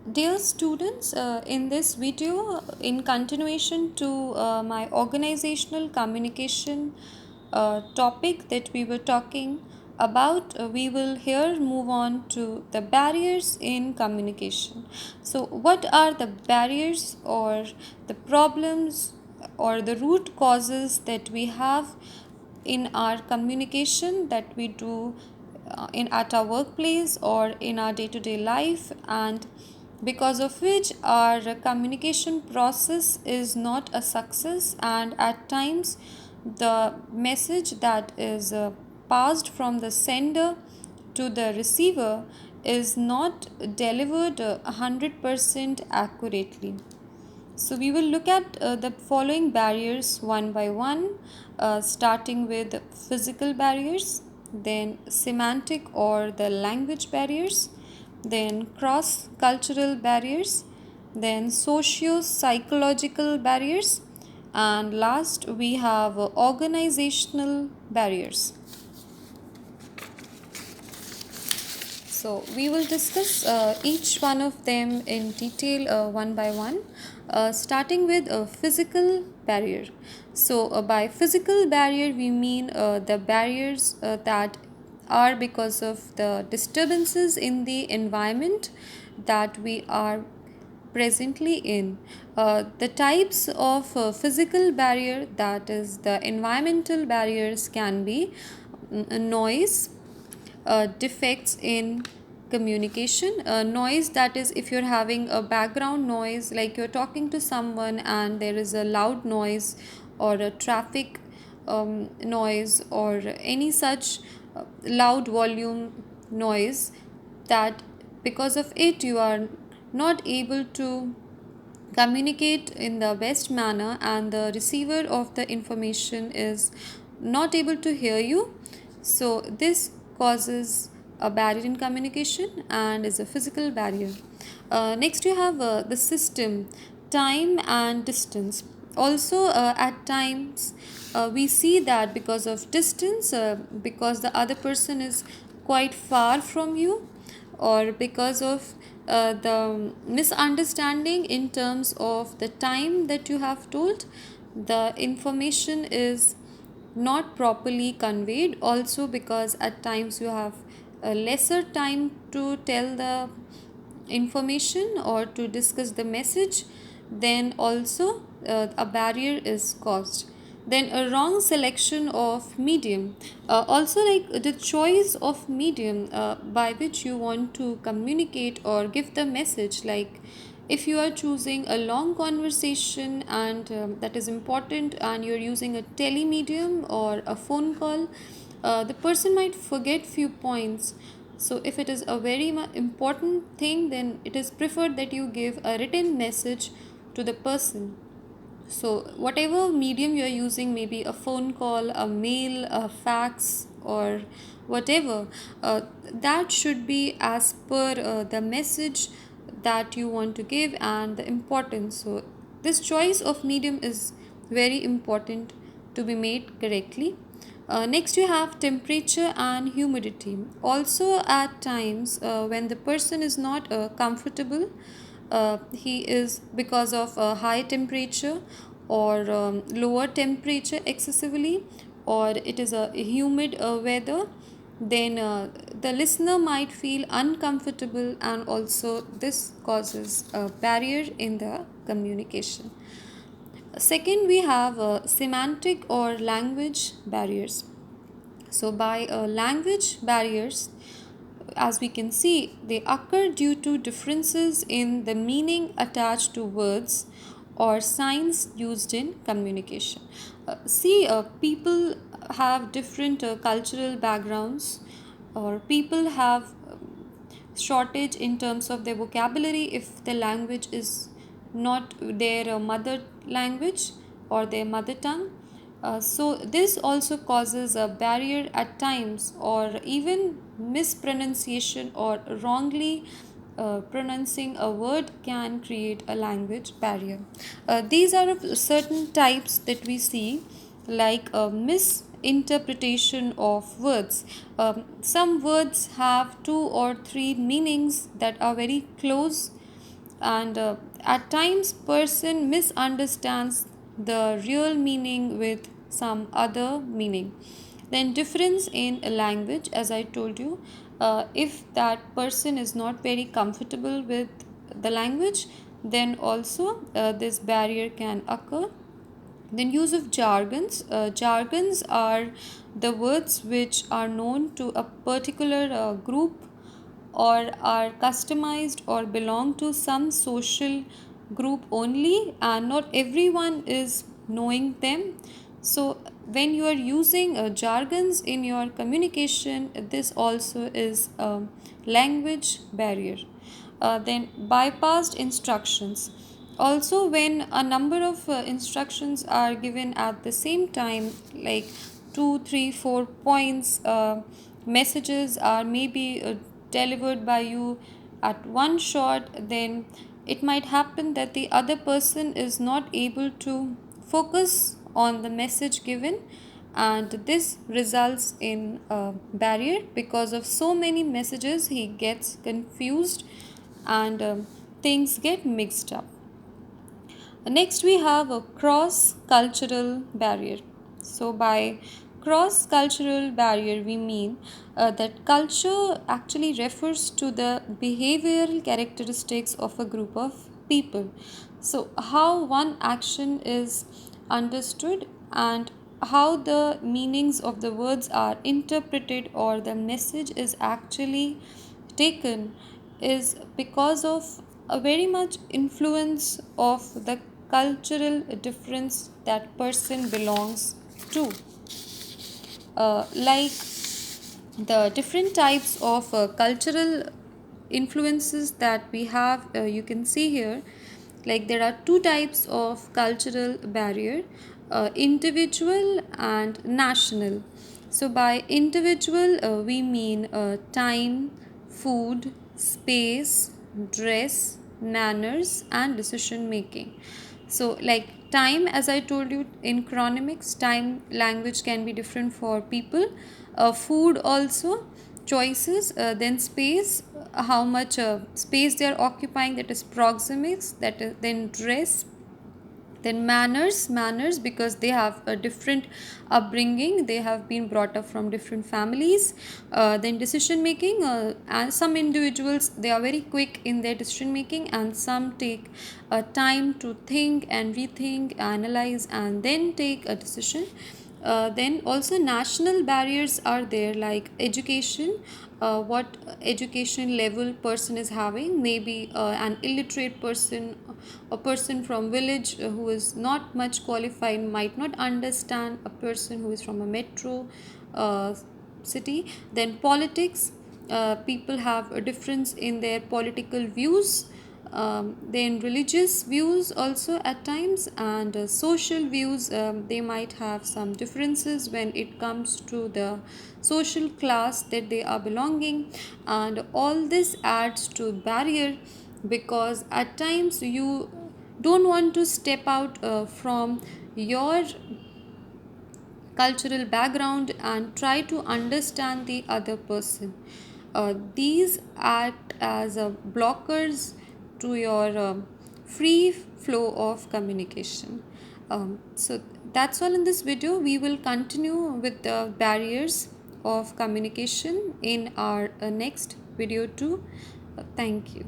Dear students, in this video, in continuation to my organizational communication topic that we were talking about, we will here move on to the barriers in communication. So, what are the barriers or the problems or the root causes that we have in our communication that we do in at our workplace or in our day-to-day life, and because of which our communication process is not a success, and at times the message that is passed from the sender to the receiver is not delivered 100% accurately. So we will look at the following barriers one by one, starting with physical barriers, then semantic or the language barriers, then cross cultural barriers, then socio psychological barriers, and last we have organizational barriers. So we will discuss each one of them in detail one by one, starting with a physical barrier. So by physical barrier we mean the barriers that are because of the disturbances in the environment that we are presently in. The types of physical barrier, that is the environmental barriers, can be noise, defects in communication. Noise, that is if you're having a background noise, like you're talking to someone and there is a loud noise or a traffic noise or any such loud volume noise, that because of it you are not able to communicate in the best manner and the receiver of the information is not able to hear you. So this causes a barrier in communication and is a physical barrier. Next you have the system, time and distance. Also at times we see that because of distance, because the other person is quite far from you, or because of the misunderstanding in terms of the time that you have told, the information is not properly conveyed. Also because at times you have a lesser time to tell the information or to discuss the message, then also a barrier is caused. Then a wrong selection of medium, also like the choice of medium by which you want to communicate or give the message. Like if you are choosing a long conversation and that is important and you're using a telemedium or a phone call, the person might forget few points. So if it is a very important thing, then it is preferred that you give a written message to the person. So whatever medium you are using, maybe a phone call, a mail, a fax, or whatever, that should be as per the message that you want to give and the importance. So this choice of medium is very important to be made correctly. Next you have temperature and humidity. Also at times when the person is not comfortable, he is because of a high temperature or lower temperature excessively, or it is a humid weather, then the listener might feel uncomfortable, and also this causes a barrier in the communication. Second, we have semantic or language barriers. So by language barriers, as we can see, they occur due to differences in the meaning attached to words or signs used in communication. People have different cultural backgrounds, or people have shortage in terms of their vocabulary if the language is not their mother language or their mother tongue. So this also causes a barrier at times, or even mispronunciation or wrongly pronouncing a word can create a language barrier. These are of certain types that we see, like misinterpretation of words. Some words have two or three meanings that are very close and at times person misunderstands the real meaning with some other meaning. Then difference in a language, as I told you, if that person is not very comfortable with the language, then also this barrier can occur. Then use of jargons. Jargons are the words which are known to a particular group or are customized or belong to some social group only, and not everyone is knowing them. So when you are using jargons in your communication, this also is a language barrier. Then bypassed instructions. Also, when a number of instructions are given at the same time, like 2 3 4 points, messages are maybe delivered by you at one shot, then it might happen that the other person is not able to focus on the message given, and this results in a barrier. Because of so many messages, he gets confused and things get mixed up. Next, we have a cross cultural barrier. So, by cross cultural barrier, we mean that culture actually refers to the behavioral characteristics of a group of people. So, how one action is understood and how the meanings of the words are interpreted or the message is actually taken is because of a very much influence of the cultural difference that person belongs to. Like the different types of cultural influences that we have, you can see here, like there are two types of cultural barrier, individual and national. So by individual, we mean time, food, space, dress, manners, and decision making. So like time, as I told you, in chronemics, time language can be different for people. Food also, choices. Then space, how much space they are occupying, that is proxemics. That is then dress. Then manners, because they have a different upbringing, they have been brought up from different families. Then decision making, and some individuals, they are very quick in their decision making, and some take time to think and rethink, analyze, and then take a decision. Then also national barriers are there, like education, what education level person is having. Maybe an illiterate person, a person from village who is not much qualified, might not understand a person who is from a metro uh, city. Then politics, people have a difference in their political views. Then religious views also at times, and social views, they might have some differences when it comes to the social class that they are belonging. And all this adds to barrier, because at times you don't want to step out from your cultural background and try to understand the other person. These act as blockers to your free flow of communication. So that's all in this video. We will continue with the barriers of communication in our next video too. Thank you.